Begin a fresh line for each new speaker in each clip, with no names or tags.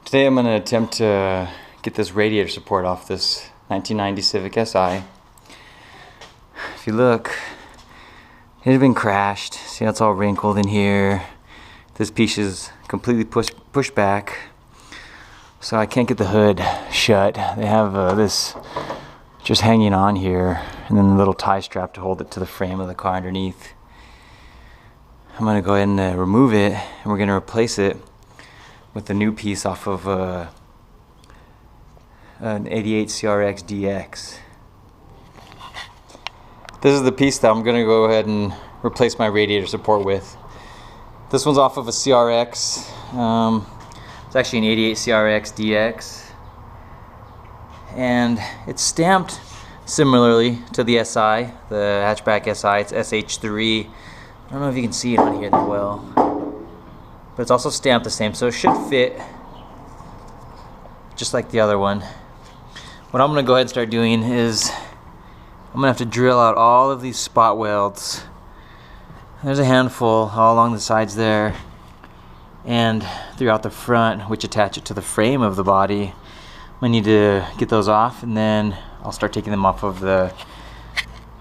Today I'm going to attempt to get this radiator support off this 1990 Civic Si. If you look, it had been crashed. See how it's all wrinkled in here. This piece is completely pushed back, so I can't get the hood shut. They have this just hanging on here, and then a little tie strap to hold it to the frame of the car underneath. I'm going to go ahead and remove it, and we're going to replace it with the new piece off of an 88 CRX DX. This is the piece that I'm going to go ahead and replace my radiator support with. This one's off of a CRX. It's actually an 88 CRX DX, and it's stamped similarly to the SI, the hatchback SI. It's SH3. I don't know if you can see it on here that well, but it's also stamped the same, so it should fit just like the other one. What I'm going to go ahead and start doing is I'm going to have to drill out all of these spot welds. There's a handful all along the sides there and throughout the front, which attach it to the frame of the body. I need to get those off, and then I'll start taking them off of the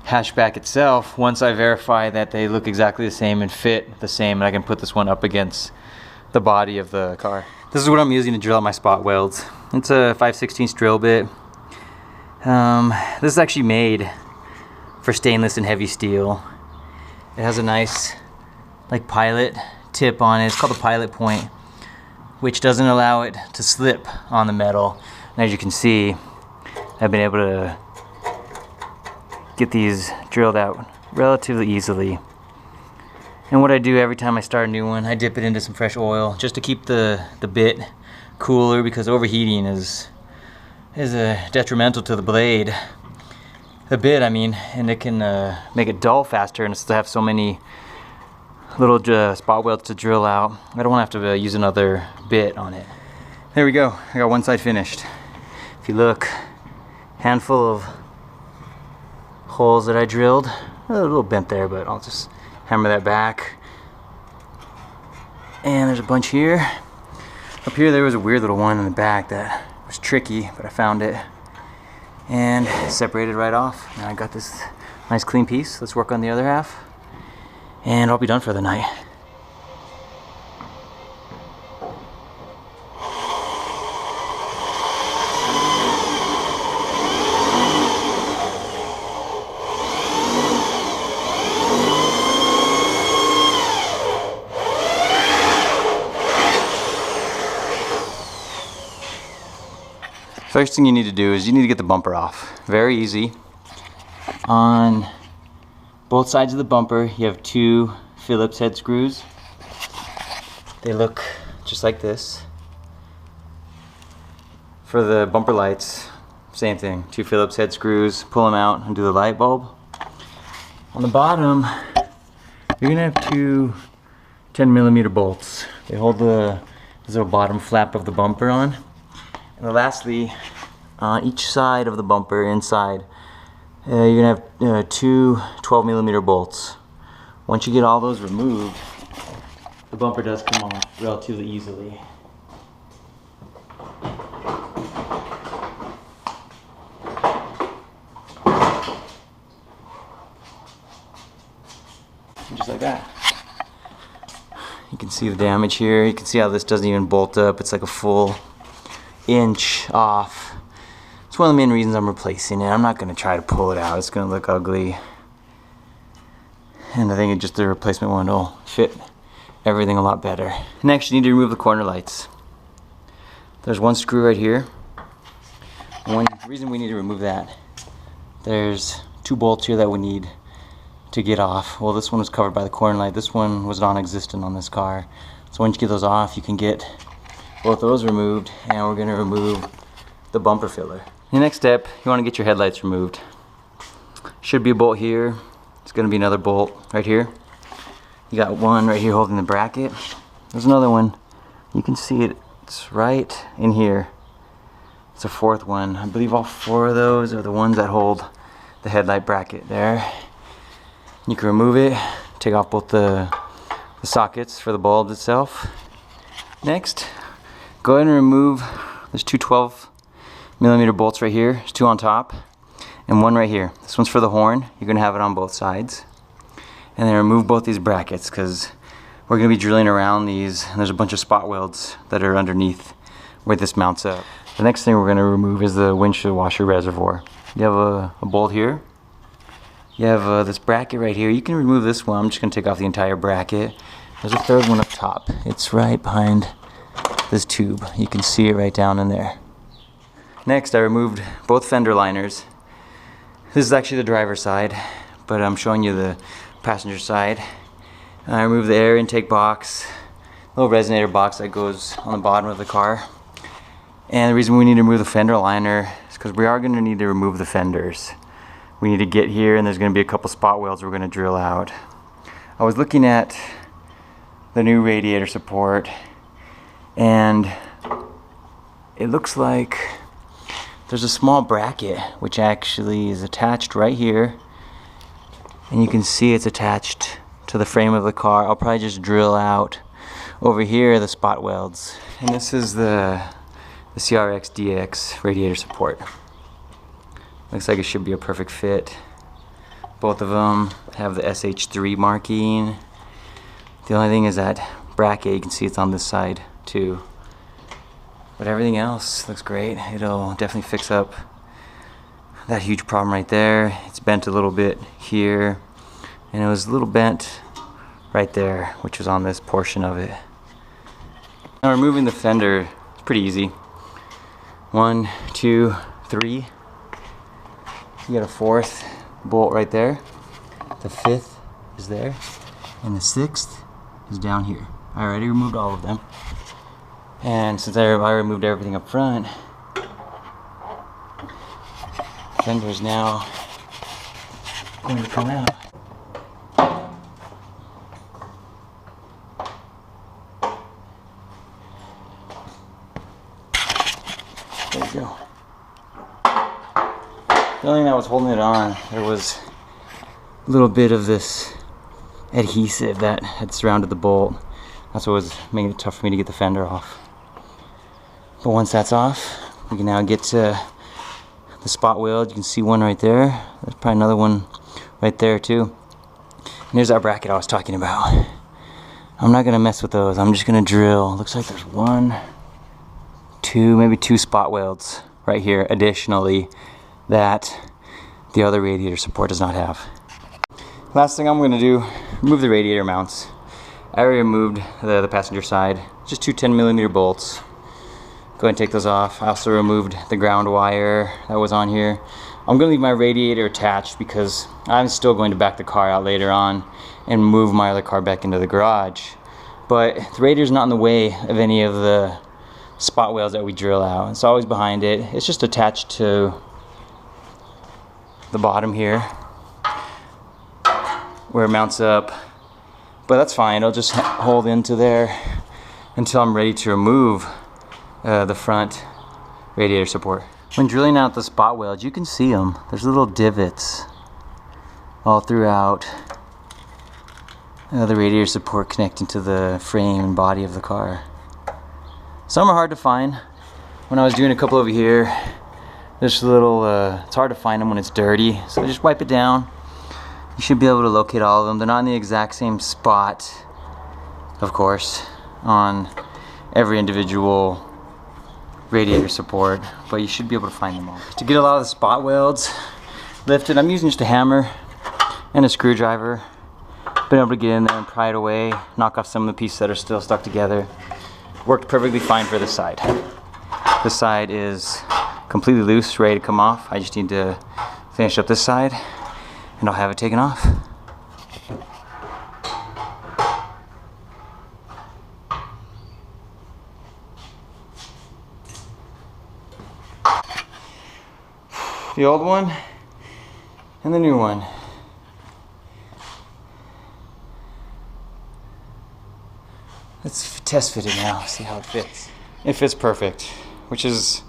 hatchback itself once I verify that they look exactly the same and fit the same, and I can put this one up against the body of the car. This is what I'm using to drill out my spot welds. It's a 5/16 drill bit. This is actually made for stainless and heavy steel. It has a nice like pilot tip on it. It's called the pilot point, which doesn't allow it to slip on the metal. And as you can see, I've been able to get these drilled out relatively easily. And what I do every time I start a new one, I dip it into some fresh oil just to keep the bit cooler, because overheating is detrimental to the blade. The bit, I mean, and it can make it dull faster, and it's to have so many little spot welds to drill out. I don't want to have to use another bit on it. There we go. I got one side finished. If you look, handful of holes that I drilled. A little bent there, but I'll just hammer that back. And there's a bunch here. Up here there was a weird little one in the back that was tricky, but I found it and separated right off. Now I got this nice clean piece. Let's work on the other half, and I'll be done for the night. First thing you need to do is you need to get the bumper off. Very easy. On both sides of the bumper you have two Phillips head screws. They look just like this. For the bumper lights, same thing. Two Phillips head screws, pull them out and do the light bulb. On the bottom, you're gonna have two 10mm bolts. They hold the little bottom flap of the bumper on. And lastly, on each side of the bumper inside, you're gonna have two 12mm bolts. Once you get all those removed, the bumper does come off relatively easily. Just like that. You can see the damage here. You can see how this doesn't even bolt up. It's like a full inch off. It's one of the main reasons I'm replacing it. I'm not going to try to pull it out. It's going to look ugly. And I think just the replacement one will fit everything a lot better. Next, you need to remove the corner lights. There's one screw right here. One reason we need to remove that, there's two bolts here that we need to get off. Well, this one was covered by the corner light. This one was non-existent on this car. So once you get those off, you can get both those removed, and we're going to remove the bumper filler. The next step, you want to get your headlights removed. Should be a bolt here. It's going to be another bolt right here. You got one right here holding the bracket. There's another one. You can see it. It's right in here. It's a fourth one. I believe all four of those are the ones that hold the headlight bracket there. You can remove it, take off both the sockets for the bulb itself. Next, Go ahead and remove, there's two 12mm bolts right here. There's two on top and one right here. This one's for the horn. You're gonna have it on both sides. And then remove both these brackets because we're gonna be drilling around these, and there's a bunch of spot welds that are underneath where this mounts up. The next thing we're gonna remove is the windshield washer reservoir. You have a bolt here. You have this bracket right here. You can remove this one. I'm just gonna take off the entire bracket. There's a third one up top. It's right behind this tube. You can see it right down in there. Next, I removed both fender liners. This is actually the driver's side, but I'm showing you the passenger side. I removed the air intake box, little resonator box that goes on the bottom of the car. And the reason we need to remove the fender liner is because we are going to need to remove the fenders. We need to get here, and there's going to be a couple spot welds we're going to drill out. I was looking at the new radiator support, and it looks like there's a small bracket which actually is attached right here, and you can see it's attached to the frame of the car. I'll probably just drill out over here the spot welds. And this is the CRX DX radiator support. Looks like it should be a perfect fit. Both of them have the SH3 marking. The only thing is that bracket, you can see it's on this side too. But everything else looks great. It'll definitely fix up that huge problem right there. It's bent a little bit here, and it was a little bent right there, which was on this portion of it. Now removing the fender is pretty easy. 1, 2, 3. You got a fourth bolt right there. The fifth is there, and the sixth is down here. I already removed all of them. And since I removed everything up front, the fender is now going to come out. There you go. The only thing that was holding it on, there was a little bit of this adhesive that had surrounded the bolt. That's what was making it tough for me to get the fender off. But once that's off, we can now get to the spot weld. You can see one right there. There's probably another one right there too. And there's our bracket I was talking about. I'm not gonna mess with those. I'm just gonna drill. Looks like there's 1, 2, maybe 2 spot welds right here additionally that the other radiator support does not have. Last thing I'm gonna do, remove the radiator mounts. I already removed the passenger side, just 2 10mm bolts. Go ahead and take those off. I also removed the ground wire that was on here. I'm gonna leave my radiator attached because I'm still going to back the car out later on and move my other car back into the garage. But the radiator's not in the way of any of the spot welds that we drill out. It's always behind it. It's just attached to the bottom here where it mounts up. But that's fine. It'll just hold into there until I'm ready to remove the front radiator support. When drilling out the spot welds, you can see them. There's little divots all throughout the radiator support connecting to the frame and body of the car. Some are hard to find. When I was doing a couple over here, there's a little, it's hard to find them when it's dirty. So just wipe it down. You should be able to locate all of them. They're not in the exact same spot, of course, on every individual radiator support, but you should be able to find them all. To get a lot of the spot welds lifted, I'm using just a hammer and a screwdriver. Been able to get in there and pry it away, knock off some of the pieces that are still stuck together. Worked perfectly fine for this side. This side is completely loose, ready to come off. I just need to finish up this side and I'll have it taken off. The old one and the new one. Let's test fit it now, see how it fits. It fits perfect, which is,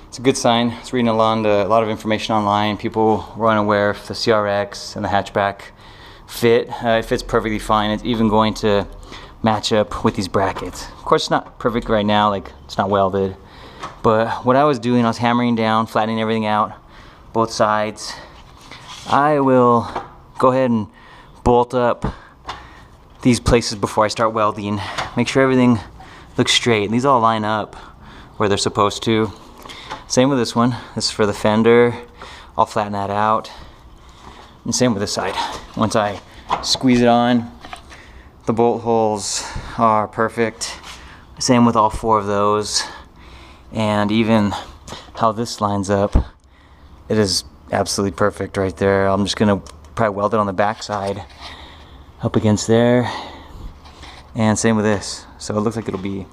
it's a good sign. It's reading a lot of information online. People were unaware if the CRX and the hatchback fit. It fits perfectly fine. It's even going to match up with these brackets. Of course, it's not perfect right now, like it's not welded. But what I was doing, I was hammering down, flattening everything out, both sides. I will go ahead and bolt up these places before I start welding. Make sure everything looks straight. And these all line up where they're supposed to. Same with this one. This is for the fender. I'll flatten that out. And same with this side. Once I squeeze it on, the bolt holes are perfect. Same with all 4 of those. And even how this lines up, it is absolutely perfect right there. I'm just gonna probably weld it on the back side up against there. And same with this. So it looks like it'll be a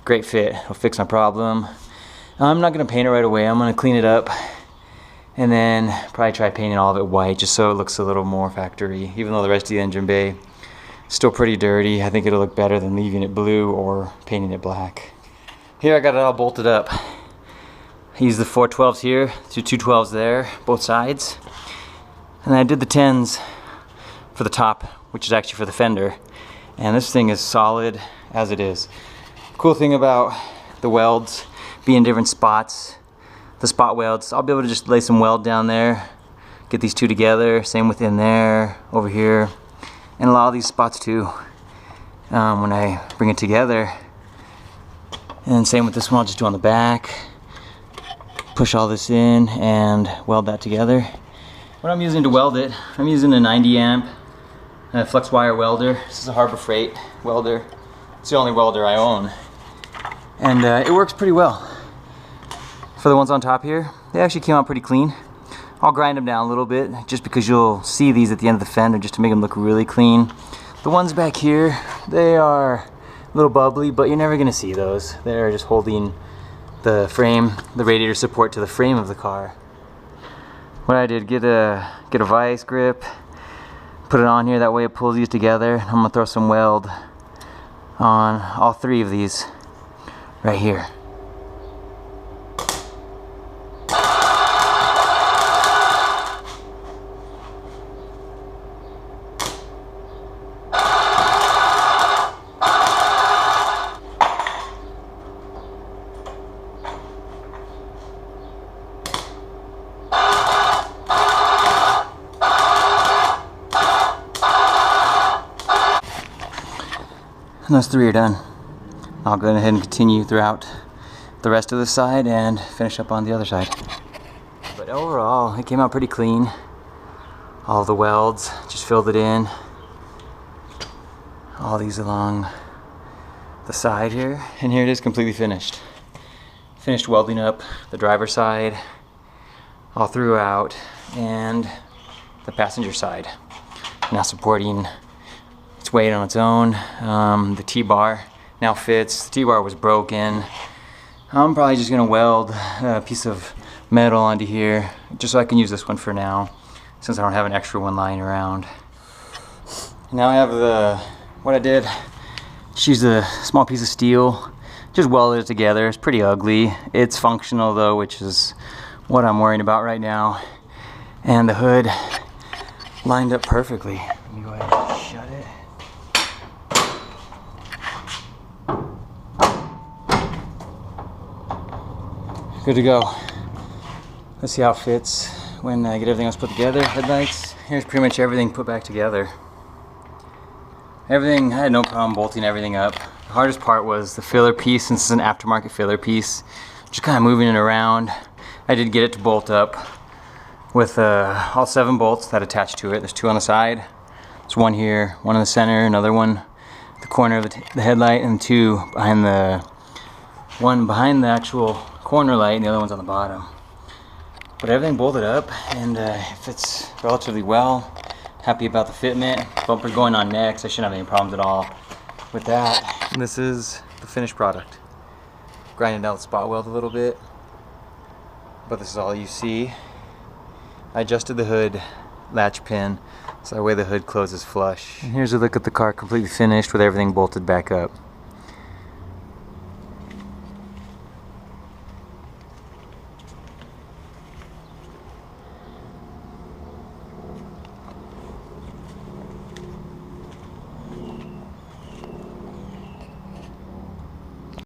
great fit. It'll fix my problem. I'm not gonna paint it right away. I'm gonna clean it up and then probably try painting all of it white just so it looks a little more factory. Even though the rest of the engine bay is still pretty dirty, I think it'll look better than leaving it blue or painting it black. Here I got it all bolted up. I used the 412s here, 2 212s there, both sides. And I did the 10s for the top, which is actually for the fender. And this thing is solid as it is. Cool thing about the welds being different spots, the spot welds, I'll be able to just lay some weld down there, get these 2 together, same within there, over here, and a lot of these spots too when I bring it together. And same with this one, I'll just do on the back, push all this in and weld that together. What I'm using to weld it, I'm using a 90 amp flex wire welder. This is a Harbor Freight welder. It's the only welder I own. And it works pretty well. For the ones on top here, they actually came out pretty clean. I'll grind them down a little bit just because you'll see these at the end of the fender just to make them look really clean. The ones back here, they are a little bubbly, but you're never gonna see those. They're just holding the frame, the radiator support to the frame of the car. What I did, get a vice grip, put it on here, that way it pulls these together. I'm gonna throw some weld on all 3 of these right here. And those 3 are done. I'll go ahead and continue throughout the rest of the side and finish up on the other side. But overall, it came out pretty clean. All the welds, just filled it in. All these along the side here. And here it is, completely finished. Finished welding up the driver's side all throughout and the passenger side. Now supporting its weight on its own. The T-bar now fits. The T-bar was broken. I'm probably just gonna weld a piece of metal onto here just so I can use this one for now since I don't have an extra one lying around. Now I have what I did, just used a small piece of steel, just welded it together. It's pretty ugly. It's functional though, which is what I'm worrying about right now. And the hood lined up perfectly. Let me go ahead and shut it. Good to go. Let's see how it fits when I get everything else put together. Headlights. Here's pretty much everything put back together. Everything, I had no problem bolting everything up. The hardest part was the filler piece, since it's an aftermarket filler piece. Just kind of moving it around. I did get it to bolt up with all 7 bolts that attach to it. There's 2 on the side. There's 1 here, 1 in the center, another one at the corner of the headlight, and 2 behind one behind the actual corner light, and the other one's on the bottom. But everything bolted up, and it fits relatively well. Happy about the fitment. Bumper's going on next. I shouldn't have any problems at all with that. And this is the finished product. Grinding down the spot weld a little bit, but this is all you see. I adjusted the hood latch pin so that way the hood closes flush. And here's a look at the car completely finished with everything bolted back up.